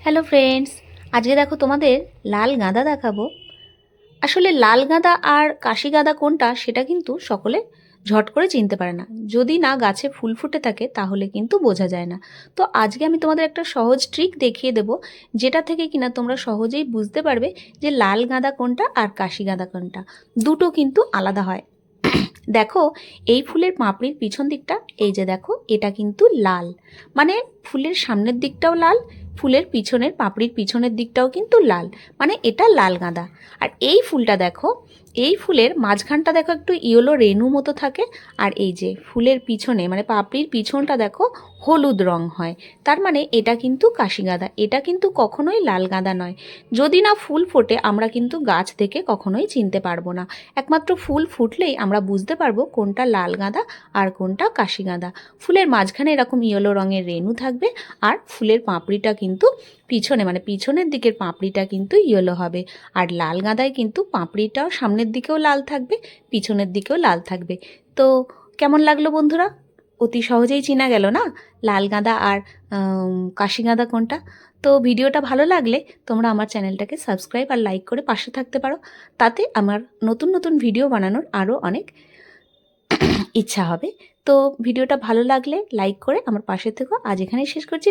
Hello friends, আজকে দেখো তোমাদের লাল গাঁদা দেখাবো। আসলে লাল গাঁদা আর কাশি গাঁদা কোনটা সেটা কিন্তু সকলে ঝট করে চিনতে পারে না। যদি না গাছে ফুল ফুটে থাকে তাহলে কিন্তু বোঝা যায় না। তো আজকে আমি তোমাদের একটা সহজ ট্রিক দেখিয়ে দেব, যেটা থেকে কিনা তোমরা সহজেই বুঝতে পারবে যে লাল গাঁদা কোনটা আর কাশি গাঁদা কোনটা। দুটো কিন্তু আলাদা হয়। দেখো, এই ফুলের পাপড়ির পিছন দিকটা, এই যে দেখো, এটা কিন্তু লাল, মানে ফুলের সামনের দিকটাও লাল, ফুলের পিছনের পাপড়ির পিছনের দিকটাও কিন্তু লাল, মানে এটা লাল গাঁদা। আর এই ফুলটা দেখো, এই ফুলের মাঝখানটা দেখো একটু ইয়েলো রেনু মতো থাকে, আর এই যে ফুলের পিছনে মানে পাপড়ির পিছনটা দেখো হলুদ রং হয়। তার মানে এটা কিন্তু কাশি গাঁদা, এটা কিন্তু কখনোই লাল গাঁদা নয়। যদি না ফুল ফোটে আমরা কিন্তু গাছ থেকে কখনোই চিনতে পারবো না। একমাত্র ফুল ফুটলেই আমরা বুঝতে পারবো কোনটা লাল গাঁদা আর কোনটা কাশি গাঁদা। ফুলের মাঝখানে এরকম ইয়েলো রঙের রেনু থাকবে, আর ফুলের পাপড়িটা কিন্তু পিছনে মানে পিছনের দিকের পাপড়িটা কিন্তু ইয়েলো হবে। আর লাল গাঁদায় কিন্তু পাপড়িটাও সামনের দিকেও লাল থাকবে, পিছনের দিকেও লাল থাকবে। তো কেমন লাগলো বন্ধুরা? অতি সহজেই চেনা গেল না লাল গাঁদা আর কাশি গাঁদা কোনটা। তো ভিডিওটা ভালো লাগলে তোমরা আমার চ্যানেলটাকে সাবস্ক্রাইব আর লাইক করে পাশে থাকতে পারো। তাতে আমার নতুন নতুন ভিডিও বানানোর আরও অনেক ইচ্ছা হবে। তো ভিডিওটা ভালো লাগলে লাইক করে আমার পাশে থেকো। আজ এখানেই শেষ করছি।